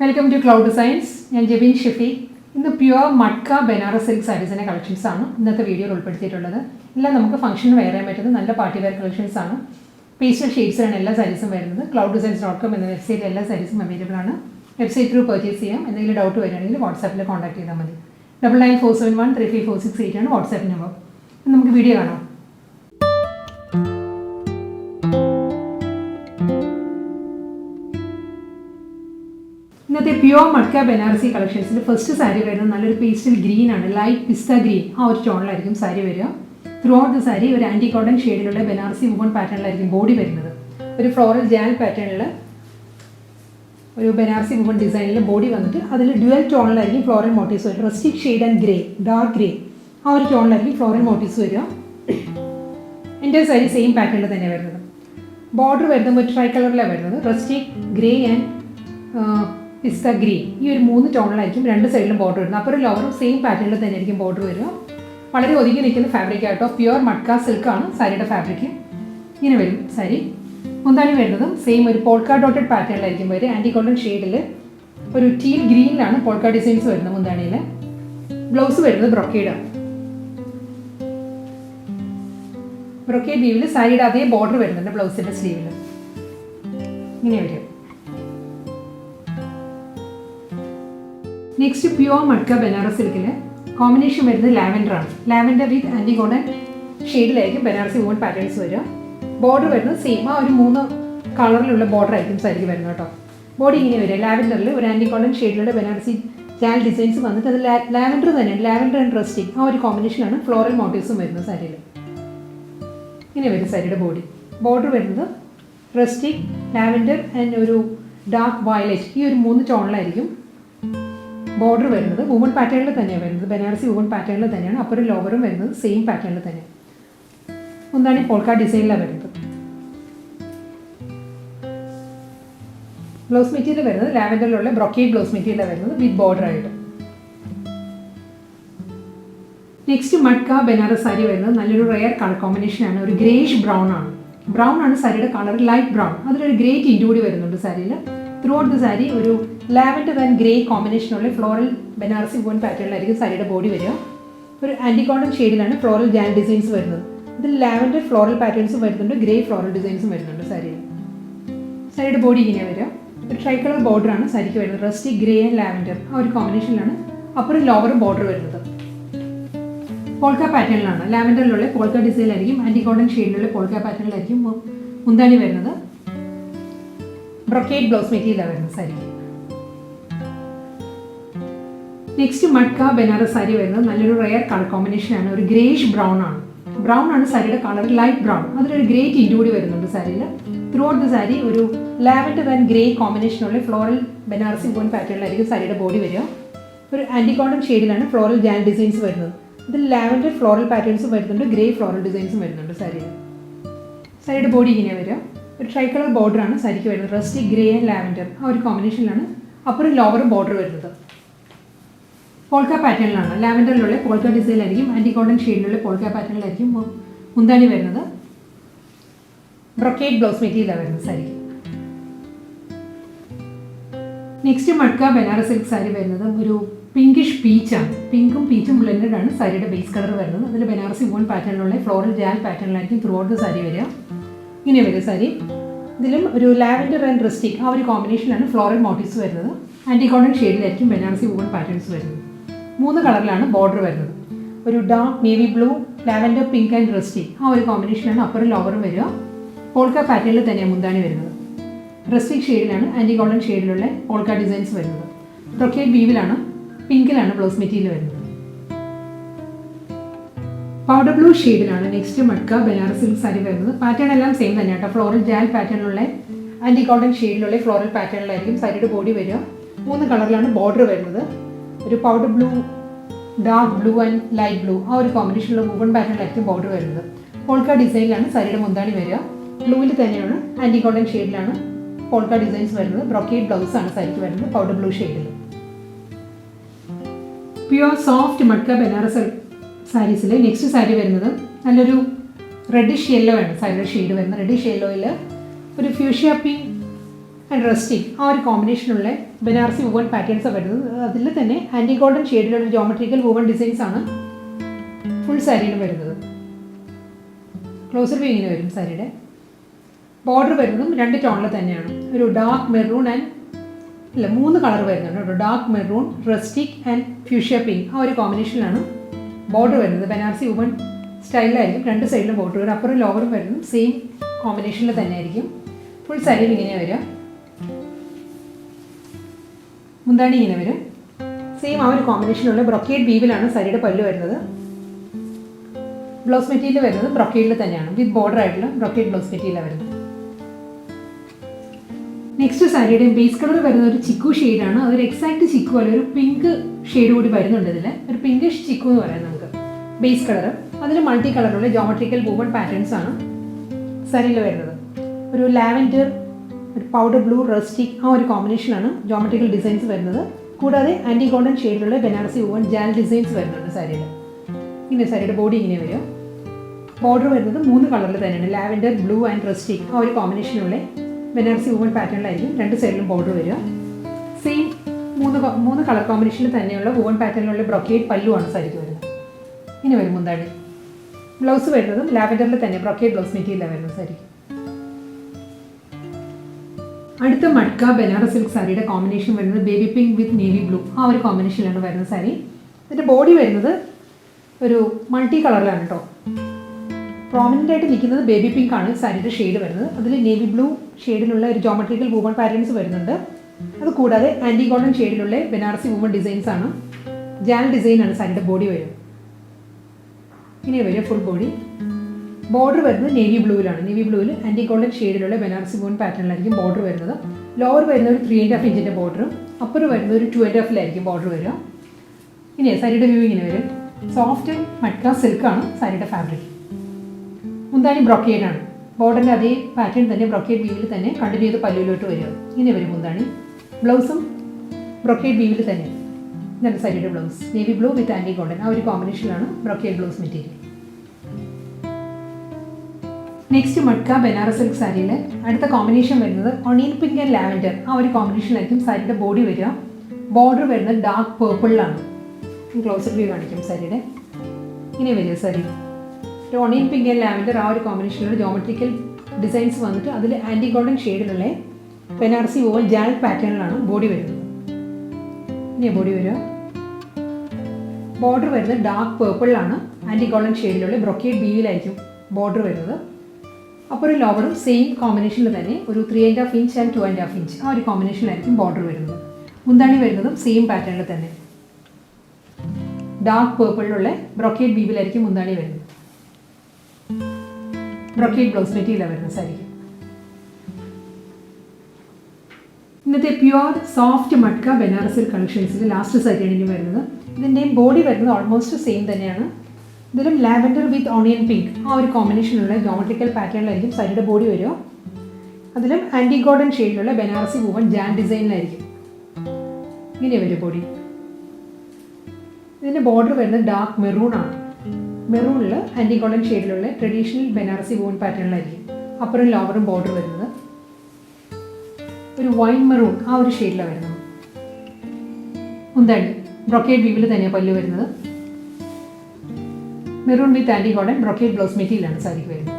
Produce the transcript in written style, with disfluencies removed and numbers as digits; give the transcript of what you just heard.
Welcome to Cloud Designs. I am Jabin Shifi. In the pure Matka Banarasi Silk sarees and collections in the video ulpaditittulladu. Illa namukku function wear cheyan pattuna nalla party wear collections aanu. Pastel shades and ella sarees varunnu. clouddesigns.com enna website ella sarees available aanu. Website through purchase cheyam. Endengil doubt varanengil WhatsApp il contact cheytha madi. 9947133468 ആണ് WhatsApp number. നമുക്ക് video കാണാം. ഇന്നത്തെ pure matka Banarasi കളക്ഷൻസിൽ first sari വരുന്നത് നല്ലൊരു pastel green ആണ്, light പിസ്ത green. ആ ഒരു ടോണിലായിരിക്കും സാരി വരിക. ത്രൂ ഔട്ട് ദ സാരി ഒരു ആൻറ്റി കോട്ടൺ ഷെയ്ഡിലുള്ള ബനാറസി വുമൺ പാറ്റേണിലായിരിക്കും ബോഡി വരുന്നത്. ഒരു ഫ്ലോറൽ ജാൽ പാറ്റേണിൽ ഒരു ബനാറസി വുമൺ ഡിസൈനിൽ ബോഡി വന്നിട്ട് അതിൽ ഡ്യുവൽ ടോണിലായിരിക്കും ഫ്ലോറൽ മോട്ടീവ്സ് വരിക. Rustic shade and grey, dark grey, ആ ഒരു ടോണിലായിരിക്കും ഫ്ലോറൽ മോട്ടീവ്സ് വരിക. എൻ്റെ സാരി സെയിം പാറ്റേണിൽ തന്നെ വരുന്നത്. ബോർഡർ വരുന്നത് ഒരു ട്രൈ കളറിലാണ് വരുന്നത്. Rustic grey and pista green, ഈ ഒരു 3 ടോണിലായിരിക്കും രണ്ട് സൈഡിലും ബോർഡർ വരുന്നത്. അപ്പോൾ ഒരു ലോവറും സെയിം പാറ്റേണിൽ തന്നെ ആയിരിക്കും ബോർഡർ വരിക. വളരെ ഒതുങ്ങി നിൽക്കുന്ന ഫാബ്രിക് ആയിട്ടോ. പ്യുവർ മട്ക സിൽക്കാണ് സാരിയുടെ ഫാബ്രിക്. ഇങ്ങനെ വരും സാരി. മുന്താണി വരുന്നതും സെയിം ഒരു പോൾക്ക ഡോട്ടഡ് പാറ്റേണിലായിരിക്കും വരിക. ആൻറ്റി കോട്ടൺ ഷെയ്ഡിൽ ഒരു ടീൽ ഗ്രീനിലാണ് പോൾക്ക ഡിസൈൻസ് വരുന്നത് മുന്താണിയിൽ. ബ്ലൗസ് വരുന്നത് ബ്രൊക്കേഡാണ്. ബ്രൊക്കേഡ് വീവിൽ സാരിയുടെ അതേ ബോർഡർ വരുന്നുണ്ട് ബ്ലൗസിൻ്റെ സ്ലീവിൽ. ഇങ്ങനെ വരും. നെക്സ്റ്റ് പ്യുവർ മട്ക ബനാറസ് സിൽക്കിൽ കോമ്പിനേഷൻ വരുന്നത് ലാവൻഡർ ആണ്. ലാവൻഡർ വിത്ത് ആൻറ്റി കോട്ടൺ ഷെയ്ഡിലായിരിക്കും ബനാറസി വുമൺ പാറ്റേൺസ് വരിക. ബോർഡർ വരുന്നത് സെയിം ആ ഒരു 3 കളറിലുള്ള ബോർഡർ ആയിരിക്കും സാരിക്ക് വരുന്നത് കേട്ടോ. ബോഡി ഇങ്ങനെ വരിക. ലാവൻഡറിൽ ഒരു ആൻറ്റി കോട്ടൺ ഷെയ്ഡിലുള്ള ബനാറസി ജാൽ ഡിസൈൻസ് വന്നിട്ട് അത് ലാവൻഡർ തന്നെയാണ്. ലാവൻഡർ ആൻഡ് റസ്റ്റിക് ആ ഒരു കോമ്പിനേഷനാണ് ഫ്ലോറൽ മോട്ടീവ്സും വരുന്നത് സാരിയിൽ. ഇങ്ങനെ വരും സാരിയുടെ ബോഡി. ബോർഡർ വരുന്നത് റസ്റ്റിക്, ലാവൻഡർ ആൻഡ് ഒരു ഡാർക്ക് വയലറ്റ്, ഈ ഒരു 3 ടോണിലായിരിക്കും ബോർഡർ വരുന്നത്. വുമൺ പാറ്റേണിൽ തന്നെയാണ് വരുന്നത്. ബനാറസി വുമൺ പാറ്റേണിൽ തന്നെയാണ്. അപ്പോൾ ഒരു ലോവറും വരുന്നത് സെയിം പാറ്റേണിൽ തന്നെ. ഒന്നാണ് പോൾക്ക ഡിസൈനിലാണ് വരുന്നത്. ബ്ലൗസ് മെറ്റീരിയൽ വരുന്നത് ലാവൻഡറിലുള്ള ബ്രൊക്കേഡ് ബ്ലൗസ് മെറ്റീരിയലാണ് വരുന്നത് വിത്ത് ബോർഡർ ആയിട്ട്. നെക്സ്റ്റ് മട്ക ബനാറസ് സാരി വരുന്നത് നല്ലൊരു റെയർ കളർ കോമ്പിനേഷനാണ്. ഒരു ഗ്രേഷ് ബ്രൗൺ ആണ്. ബ്രൗൺ ആണ് സാരിയുടെ കളർ, ലൈറ്റ് ബ്രൗൺ. അതിലൊരു ഗ്രേ ടിൻറ്റ് കൂടി വരുന്നുണ്ട് സാരിയിൽ. ത്രൂ ഔട്ട് ദ സാരി ഒരു ലാവൻഡർ ആൻഡ് ഗ്രേ കോമ്പിനേഷനുള്ള ഫ്ലോറൽ ബനാറസി വുമൺ പാറ്റേണിലായിരിക്കും സാരിയുടെ ബോഡി വരിക. ഒരു ആൻറ്റി കോട്ടൺ ഷെയ്ഡിലാണ് ഫ്ലോറൽ ജാൻ ഡിസൈൻസ് വരുന്നത്. ഇതിൽ ലാവൻഡർ ഫ്ലോറൽ പാറ്റേൺസും വരുന്നുണ്ട്, ഗ്രേ ഫ്ലോറൽ ഡിസൈൻസും വരുന്നുണ്ട് സാരിയിൽ. സാരിയുടെ ബോഡി ഇങ്ങനെ വരിക. ഒരു ട്രൈ കളർ ബോർഡറാണ് സാരിക്ക് വരുന്നത്. റസ്റ്റിക് ഗ്രേ ആൻഡ് ലാവൻഡർ ആ ഒരു കോമ്പിനേഷനിലാണ് അപ്പുറം ലോവറും ബോർഡർ വരുന്നത്. പോൾക്ക പാറ്റേണിലാണ്. ലാവൻഡറിലുള്ള പോൾക്ക ഡിസൈനിലായിരിക്കും, ആൻറ്റി കോട്ടൺ ഷെയ്ഡിലുള്ള പോൾക്ക പാറ്റേണിലായിരിക്കും മുന്താണി വരുന്നത്. ബ്രൊക്കേഡ് ബ്ലൗസ് മെറ്റീരിയലാണ് വരുന്നത് സാരിക്ക്. നെക്സ്റ്റ് മട്ക ബനാറസ് സാരി വരുന്നത് നല്ലൊരു റെയർ കളർ കോമ്പിനേഷനാണ്. ഒരു ഗ്രേഷ് ബ്രൗൺ ആണ്. ബ്രൗൺ ആണ് സാരിയുടെ കളർ, ലൈറ്റ് ബ്രൗൺ. അതിലൊരു ഗ്രേ ടിൻറ്റ് കൂടി വരുന്നുണ്ട് സാരിയിൽ. ത്രൂ ഔട്ട് ദ സാരി ഒരു ലാവൻഡർ ആൻഡ് ഗ്രേ കോമ്പിനേഷനുള്ള ഫ്ലോറൽ ബനാറസി വുമൺ പാറ്റേണിലായിരിക്കും സാരിയുടെ ബോഡി വരിക. ഒരു ആൻറ്റി കോട്ടൺ ഷെയ്ഡിലാണ് ഫ്ലോറൽ ജാൻ ഡിസൈൻസ് വരുന്നത്. ഇതിൽ ലാവൻഡർ ഫ്ലോറൽ പാറ്റേൺസും വരുന്നുണ്ട്, ഗ്രേ ഫ്ലോറൽ ഡിസൈൻസും വരുന്നുണ്ട് സാരിയിൽ. സാരിയുടെ ബോഡി ഇങ്ങനെ വരിക. ഒരു ട്രൈ കളർ ബോർഡറാണ് സാരിക്ക് വരുന്നത്. റസ്റ്റിക് ഗ്രേ ആൻഡ് ലാവൻഡർ ആ ഒരു കോമ്പിനേഷനിലാണ് അപ്പുറം ലോവറും ബോർഡർ വരുന്നത്. പോൾക്ക പാറ്റേണിലാണ്. ലാവൻഡറിലുള്ള പോൾക്ക ഡിസൈനിലായിരിക്കും, ആൻറ്റി കോട്ടൺ ഷെയ്ഡിലുള്ള പോൾക്ക പാറ്റേണിലായിരിക്കും മുന്താണി വരുന്നത്. ബ്രൊക്കേഡ് ബ്ലൗസ് മെറ്റീരിയലാണ് വരുന്നത് സാരിക്ക്. നെക്സ്റ്റ് മട്ക ബനാറസ് സിൽക്ക് സാരി വരുന്നത് ഒരു പിങ്കിഷ് പീച്ചാണ്. പിങ്കും പീച്ചും ബ്ലെൻഡഡ് ആണ് സാരിയുടെ ബേസ് കളർ വരുന്നത്. അതിൽ ബനാറസി വുമൺ പാറ്റേണിലുള്ള ഫ്ലോറൽ ജാൽ പാറ്റേണിലായിരിക്കും ത്രൂ ഔട്ട് ദ സാരി വരിക. ഇങ്ങനെ വരും സാരി. ഇതിലും ഒരു ലാവൻഡർ ആൻഡ് റസ്റ്റിക് ആ ഒരു കോമ്പിനേഷനിലാണ് ഫ്ലോറൽ മോട്ടീവ്സ് വരുന്നത്. ആൻറ്റി കോട്ടൺ ഷെയ്ഡിലായിരിക്കും ബനാറസി വുമൺ പാറ്റേൺസ് വരുന്നത്. 3 കളറിലാണ് ബോർഡർ വരുന്നത്. ഒരു dark navy blue, lavender, pink and rustic ആ ഒരു കോമ്പിനേഷനാണ് അപ്പുറം ലോവറും വരിക. പോൾക്ക പാറ്റേണിൽ തന്നെയാണ് മുന്താണി വരുന്നത്. റസ്റ്റിക് ഷെയ്ഡിലാണ് ആൻറ്റി കോട്ടൺ ഷെയ്ഡിലുള്ള പോൾക്ക ഡിസൈൻസ് വരുന്നത്. ബ്രൊക്കേഡ് വീവിലാണ്, പിങ്കിലാണ് ബ്ലൗസ് മെറ്റീരിയൽ വരുന്നത്. പൗഡർ ബ്ലൂ ഷെയ്ഡിലാണ് നെക്സ്റ്റ് മട്ക ബനാറസ് സിൽക്ക് സാരി വരുന്നത്. പാറ്റേൺ എല്ലാം സെയിം തന്നെ കേട്ടോ. ഫ്ലോറൽ ജാൽ പാറ്റേണിലുള്ള ആൻറ്റി കോട്ടൺ ഷെയ്ഡിലുള്ള ഫ്ലോറൽ പാറ്റേണിലായിരിക്കും സാരിയുടെ ബോഡി വരിക. 3 കളറിലാണ് ബോർഡർ വരുന്നത്. ഒരു powder blue, dark blue and light blue ആ ഒരു കോമ്പിനേഷനുള്ള വുമൺ പാറ്റേണിലായിരിക്കും ബോർഡർ വരുന്നത്. പോൾക്ക ഡിസൈനിലാണ് സാരിയുടെ മുന്താണി വരിക. ബ്ലൂവിൽ തന്നെയാണ് ആൻറ്റി കോട്ടൺ ഷെയ്ഡിലാണ് പോൾക്ക ഡിസൈൻസ് വരുന്നത്. ബ്രൊക്കേഡ് ബ്ലൗസ് ആണ് സാരിക്ക് വരുന്നത് പൗഡർ ബ്ലൂ ഷെയ്ഡിൽ. പ്യുവർ സോഫ്റ്റ് മട്ക ബനാറസ് സാരീസിൽ നെക്സ്റ്റ് സാരി വരുന്നത് നല്ലൊരു റെഡിഷ് യെല്ലോ ആണ് സാരിയുടെ ഷെയ്ഡ് വരുന്നത്. റെഡിഷ് യെല്ലോയിൽ ഒരു ഫ്യൂഷ്യ പിങ്ക് ആൻഡ് റസ്റ്റിക് ആ ഒരു കോമ്പിനേഷനുള്ള ബനാറസി വുവൺ പാറ്റേൺസാണ് വരുന്നത്. അതിൽ തന്നെ ആൻറ്റി ഗോൾഡൻ ഷെയ്ഡിലുള്ള ജോമെട്രിക്കൽ വുവൺ ഡിസൈൻസ് ആണ് ഫുൾ സാരിയിലും വരുന്നത്. ക്ലോസർ വ്യൂ ഇങ്ങനെ വരും. സാരിയുടെ ബോർഡർ വരുന്നതും 2 ടോണിൽ തന്നെയാണ്. ഒരു ഡാർക്ക് മെറൂൺ ആൻഡ് 3 കളർ വരുന്നുണ്ട്. ഒരു dark maroon, rustic and fuchsia pink ആ ഒരു കോമ്പിനേഷനിലാണ് ബോർഡർ വരുന്നത്. ബനാറസി വുവൺ സ്റ്റൈലിലായിരിക്കും 2 സൈഡിലും ബോർഡർ വരും. അപ്പുറം ലോവറും വരുന്നതും സെയിം കോമ്പിനേഷനിൽ തന്നെ ആയിരിക്കും. ഫുൾ സാരിയിൽ ഇങ്ങനെയാണ് വരിക. മുന്താണി ഇങ്ങനെ വരും. സെയിം ആ ഒരു കോമ്പിനേഷനുള്ള ബ്രൊക്കേഡ് വീവിലാണ് സാരിയുടെ പല്ല് വരുന്നത്. ബ്ലൗസ് മെറ്റീരിയൽ വരുന്നത് ബ്രൊക്കേഡിൽ തന്നെയാണ്. വിത്ത് ബോർഡർ ആയിട്ടുള്ള ബ്രൊക്കേഡ് ബ്ലൗസ് മെറ്റീരിയലാണ് വരുന്നത്. നെക്സ്റ്റ് സാരിയുടെയും ബേസ് കളർ വരുന്ന ഒരു ചിക്കു ഷെയ്ഡാണ്. അതൊരു എക്സാക്ട് ചിക്കു അല്ല, ഒരു പിങ്ക് ഷെയ്ഡ് കൂടി വരുന്നുണ്ട്. ഇതിൽ ഒരു പിങ്കിഷ് ചിക്കു എന്ന് പറയാം നമുക്ക് ബേസ് കളർ. അതിൽ മൾട്ടി കളറുള്ള ജോമെട്രിക്കൽ വുവൺ പാറ്റേൺസ് ആണ് സാരിയിൽ വരുന്നത്. ഒരു ലാവൻഡർ, ഒരു പൗഡർ ബ്ലൂ, റസ്റ്റിക് ആ ഒരു കോമ്പിനേഷനാണ് ജോമെട്രിക്കൽ ഡിസൈൻസ് വരുന്നത്. കൂടാതെ ആൻറ്റി ഗോൾഡൻ ഷെയ്ഡിലുള്ള ബനാറസി വുവൺ ജാൽ ഡിസൈൻസ് വരുന്നുണ്ട് സാരിയിൽ. ഇങ്ങനെ സാരിയുടെ ബോഡി ഇങ്ങനെ വരും. ബോർഡർ വരുന്നത് 3 കളറിൽ തന്നെയാണ്. ലാവൻഡർ, ബ്ലൂ ആൻഡ് റസ്റ്റിക് ആ ഒരു കോമ്പിനേഷനുള്ള ബനാറസി വുവൺ പാറ്റേണിലായിരിക്കും 2 സൈഡിലും ബോർഡർ വരിക. സെയിം 3 കളർ കോമ്പിനേഷനിൽ തന്നെയുള്ള വുവൺ പാറ്റേണിലുള്ള ബ്രൊക്കേഡ് പല്ലുവാണ് സാരിക്ക് വരുന്നത്. ഇനി വരും മുന്താണി. ബ്ലൗസ് വരുന്നതും ലാവൻഡറിൽ തന്നെ ബ്രൊക്കേഡ് ബ്ലൗസ് മെറ്റീരിയലാണ് വരുന്നത് സാരിക്ക്. അടുത്ത മട്ക ബനാറസ് സിൽക്ക് സാരിയുടെ കോമ്പിനേഷൻ വരുന്നത് ബേബി പിങ്ക് വിത്ത് നേവി ബ്ലൂ ആ ഒരു കോമ്പിനേഷനിലാണ് വരുന്നത് സാരി. ഇതിൻ്റെ ബോഡി വരുന്നത് ഒരു മൾട്ടി കളറിലാണ് കേട്ടോ. പ്രോമിനൻ്റ് ആയിട്ട് നിൽക്കുന്നത് ബേബി പിങ്ക് ആണ് സാരിയുടെ ഷെയ്ഡ് വരുന്നത്. അതിൽ നേവി ബ്ലൂ ഷെയ്ഡിലുള്ള ഒരു ജോമെട്രിക്കൽ വുവൺ പാറ്റേൺസ് വരുന്നുണ്ട്. അത് കൂടാതെ ആൻറ്റി ഗോൾഡൻ ഷെയ്ഡിലുള്ള ബനാറസി വുവൺ ഡിസൈൻസ് ആണ്. ജാൽ ഡിസൈനാണ് സാരിയുടെ ബോഡി വരും. ഇനി വരും ഫുൾ ബോഡി. ബോർഡർ വരുന്നത് നേവി ബ്ലൂവിലാണ്. നേവി ബ്ലൂവിൽ ആൻറ്റി ഗോൾഡൻ ഷെയ്ഡിലുള്ള ബനാറസി വുവൺ പാറ്റേണിലായിരിക്കും ബോർഡർ വരുന്നത്. ലോവർ വരുന്ന ഒരു 3.5 ഇഞ്ചിൻ്റെ ബോർഡറും അപ്പുറം വരുന്നത് ഒരു 2.5 ബോർഡർ വരിക. ഇനി സാരിയുടെ വ്യൂ ഇങ്ങനെ വരും. സോഫ്റ്റ് മട്ക സിൽക്കാണ് സാരിയുടെ ഫാബ്രിക്. മുന്താണി ബ്രൊക്കേഡാണ്. ബോർഡറിൻ്റെ അതേ പാറ്റേൺ തന്നെ ബ്രൊക്കേഡ് വീവിൽ തന്നെ കണ്ടിന്യൂ ചെയ്ത് പല്ലുവിലോട്ട് വരിക. ഇങ്ങനെ വരും മുന്താണി. ബ്ലൗസും ബ്രൊക്കേഡ് വീവിൽ തന്നെ. ഇതാണ് സാരിയുടെ blouse. Navy blue with antique golden ആ ഒരു കോമ്പിനേഷനിലാണ് brocade blouse material. Next matka Banaras silk സാരിയിൽ അടുത്ത കോമ്പിനേഷൻ വരുന്നത് ഒണിയൻ പിങ്ക് ആൻഡ് ലാവൻഡർ ആ ഒരു കോമ്പിനേഷനിലായിരിക്കും സാരിയുടെ ബോഡി വരിക. ബോർഡർ വരുന്നത് ഡാർക്ക് പേർപ്പിളിലാണ്. ക്ലോസർ വ്യൂ കാണിക്കും സാരിയുടെ. ഇങ്ങനെ വരിക സാരി. ഒരു ഒണിയൻ പിങ്ക് ആൻഡ് ലാവൻഡർ ആ ഒരു കോമ്പിനേഷനിലുള്ള ജോമെട്രിക്കൽ ഡിസൈൻസ് വന്നിട്ട് അതിൽ ആൻറ്റി ഗോൾഡൻ ഷെയ്ഡിലുള്ള ബനാറസി വുവൺ ജാൽ പാറ്റേണിലാണ് ബോഡി വരുന്നത്. ഇനി ബോഡി വരിക. ബോർഡർ വരുന്നത് ഡാർക്ക് പേർപ്പിളിലാണ്. ആൻറ്റി ഗോൾഡൻ ഷെയ്ഡിലുള്ള ബ്രൊക്കേഡ് വീവിലായിരിക്കും ബോർഡർ വരുന്നത്. അപ്പോൾ ഒരു ലോവറും സെയിം കോമ്പിനേഷനിൽ തന്നെ ഒരു 3.5 ഇഞ്ച് ആൻഡ് 2.5 ഇഞ്ച് ആ ഒരു കോമ്പിനേഷനിലായിരിക്കും ബോർഡർ വരുന്നത്. മുന്താണി വരുന്നതും സെയിം പാറ്റേണിൽ തന്നെ ഡാർക്ക് പേർപ്പിളിലുള്ള ബ്രൊക്കേഡ് വീവിലായിരിക്കും മുന്താണി വരുന്നത്. ബ്രൊക്കേഡ് ബ്ലൗസ് മെറ്റീരിയലാണ് വരുന്നത് സാരിക്ക്. ഇന്നത്തെ pure soft matka Banaras silk കളക്ഷൻസിൽ ലാസ്റ്റ് സാരിയാണ് ഇനി വരുന്നത്. ഇതിൻ്റെ ബോഡി വരുന്നത് ഓൾമോസ്റ്റ് സെയിം തന്നെയാണ്. ഇതിലും ലാവൻഡർ വിത്ത് ഓണിയൻ പിങ്ക് ആ ഒരു കോമ്പിനേഷനുള്ള ജോമെട്രിക്കൽ പാറ്റേണിലായിരിക്കും സാരിയുടെ ബോഡി വരിക. അതിലും ആൻറ്റി ഗോൾഡൻ ഷെയ്ഡിലുള്ള ബനാറസി വുവൺ ജാൻ ഡിസൈനിലായിരിക്കും. ഇങ്ങനെ വരും ബോഡി. ഇതിൻ്റെ ബോർഡർ വരുന്നത് ഡാർക്ക് മെറൂൺ ആണ്. മെറൂണിൽ ആൻറ്റി ഗോൾഡൻ ഷെയ്ഡിലുള്ള ട്രഡീഷണൽ ബനാറസി വുവൺ പാറ്റേണിലായിരിക്കും അപ്പുറം ലോവറും ബോർഡർ വരുന്നത്. ഒരു വൈൻ മെറൂൺ ആ ഒരു ഷെയ്ഡിലാണ് വരുന്നത്. മുന്താണി ബ്രൊക്കേഡ് വീവിൽ തന്നെയാണ് പല്ല് വരുന്നത്. മെറൂൺ വിത്ത് ആൻറ്റി ഗോൾഡൻ ബ്രൊക്കേഡ് ബ്ലൗസ് മെറ്റീരിയലാണ് സാരിക്ക് വരുന്നത്.